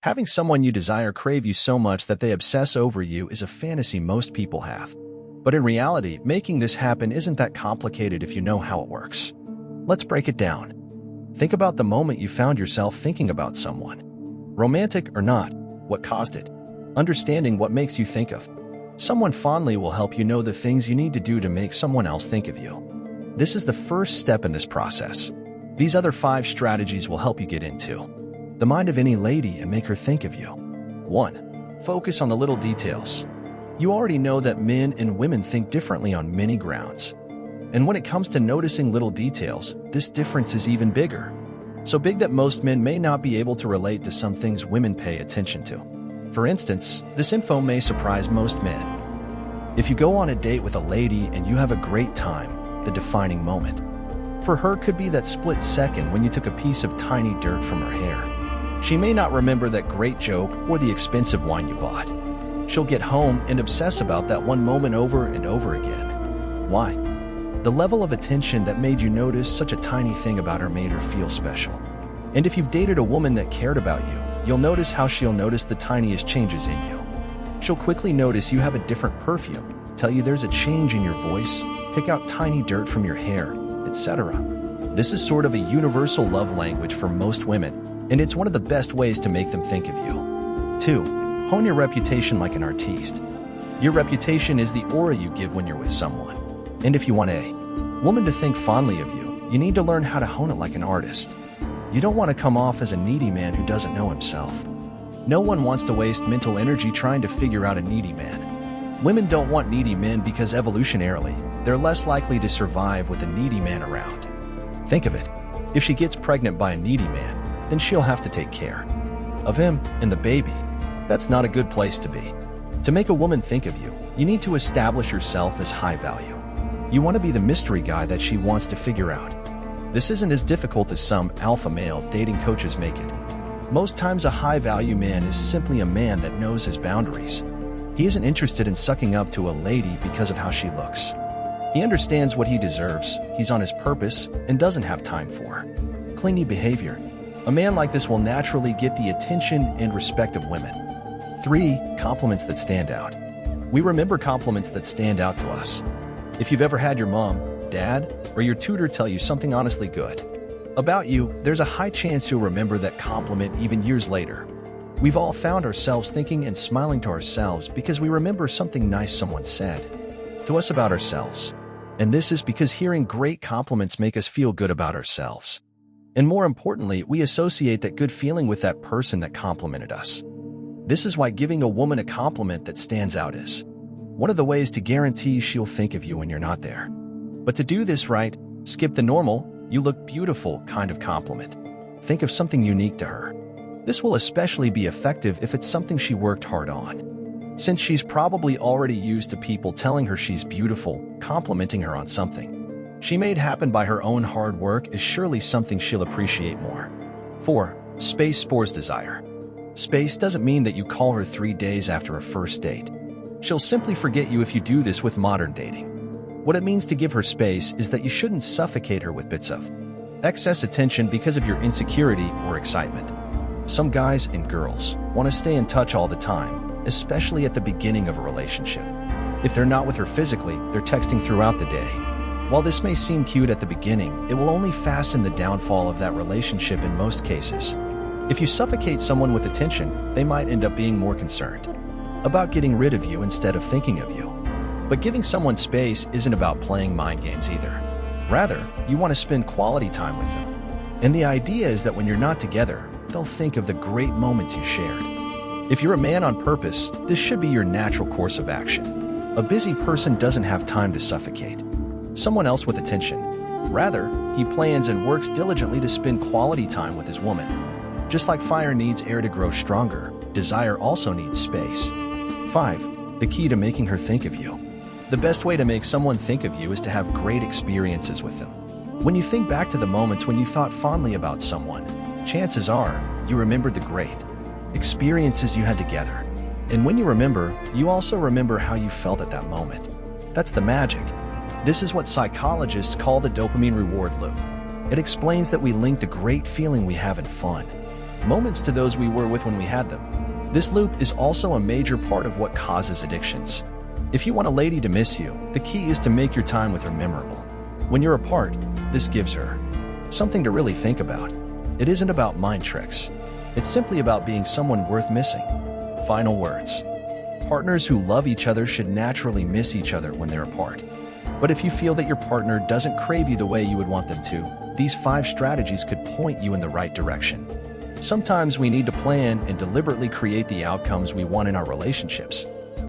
Having someone you desire crave you so much that they obsess over you is a fantasy most people have. But in reality, making this happen isn't that complicated if you know how it works. Let's break it down. Think about the moment you found yourself thinking about someone. Romantic or not, what caused it? Understanding what makes you think of someone fondly will help you know the things you need to do to make someone else think of you. This is the first step in this process. These other 5 strategies will help you get into the mind of any lady and make her think of you. 1. Focus on the little details. You already know that men and women think differently on many grounds. And when it comes to noticing little details, this difference is even bigger. So big that most men may not be able to relate to some things women pay attention to. For instance, this info may surprise most men. If you go on a date with a lady and you have a great time, the defining moment for her could be that split second when you took a piece of tiny dirt from her hair. She may not remember that great joke or the expensive wine you bought. She'll get home and obsess about that one moment over and over again. Why? The level of attention that made you notice such a tiny thing about her made her feel special. And if you've dated a woman that cared about you, you'll notice how she'll notice the tiniest changes in you. She'll quickly notice you have a different perfume, tell you there's a change in your voice, pick out tiny dirt from your hair, etc. This is sort of a universal love language for most women, and it's one of the best ways to make them think of you. 2. Hone your reputation like an artiste. Your reputation is the aura you give when you're with someone. And if you want a woman to think fondly of you, you need to learn how to hone it like an artist. You don't want to come off as a needy man who doesn't know himself. No one wants to waste mental energy trying to figure out a needy man. Women don't want needy men because evolutionarily, they're less likely to survive with a needy man around. Think of it. If she gets pregnant by a needy man, then she'll have to take care of him and the baby. That's not a good place to be. To make a woman think of you, you need to establish yourself as high value. You want to be the mystery guy that she wants to figure out. This isn't as difficult as some alpha male dating coaches make it. Most times a high-value man is simply a man that knows his boundaries. He isn't interested in sucking up to a lady because of how she looks. He understands what he deserves, he's on his purpose, and doesn't have time for clingy behavior. A man like this will naturally get the attention and respect of women. 3. Compliments that stand out. We remember compliments that stand out to us. If you've ever had your mom, dad, or your tutor tell you something honestly good about you, there's a high chance you'll remember that compliment even years later. We've all found ourselves thinking and smiling to ourselves because we remember something nice someone said to us about ourselves. And this is because hearing great compliments make us feel good about ourselves. And more importantly, we associate that good feeling with that person that complimented us. This is why giving a woman a compliment that stands out is one of the ways to guarantee she'll think of you when you're not there. But to do this right, skip the normal, "you look beautiful" kind of compliment. Think of something unique to her. This will especially be effective if it's something she worked hard on. Since she's probably already used to people telling her she's beautiful, complimenting her on something she made happen by her own hard work is surely something she'll appreciate more. 4. Space spores desire. Space doesn't mean that you call her 3 days after a first date. She'll simply forget you if you do this with modern dating. What it means to give her space is that you shouldn't suffocate her with bits of excess attention because of your insecurity or excitement. Some guys and girls want to stay in touch all the time, especially at the beginning of a relationship. If they're not with her physically, they're texting throughout the day. While this may seem cute at the beginning, it will only fasten the downfall of that relationship in most cases. If you suffocate someone with attention, they might end up being more concerned about getting rid of you instead of thinking of you. But giving someone space isn't about playing mind games either. Rather, you want to spend quality time with them. And the idea is that when you're not together, they'll think of the great moments you shared. If you're a man on purpose, this should be your natural course of action. A busy person doesn't have time to suffocate someone else with attention. Rather, he plans and works diligently to spend quality time with his woman. Just like fire needs air to grow stronger, desire also needs space. 5. The key to making her think of you. The best way to make someone think of you is to have great experiences with them. When you think back to the moments when you thought fondly about someone, chances are you remembered the great experiences you had together. And when you remember, you also remember how you felt at that moment. That's the magic. This is what psychologists call the dopamine reward loop. It explains that we link the great feeling we have in fun moments to those we were with when we had them. This loop is also a major part of what causes addictions. If you want a lady to miss you, the key is to make your time with her memorable. When you're apart, this gives her something to really think about. It isn't about mind tricks. It's simply about being someone worth missing. Final words. Partners who love each other should naturally miss each other when they're apart. But if you feel that your partner doesn't crave you the way you would want them to, these 5 strategies could point you in the right direction. Sometimes we need to plan and deliberately create the outcomes we want in our relationships.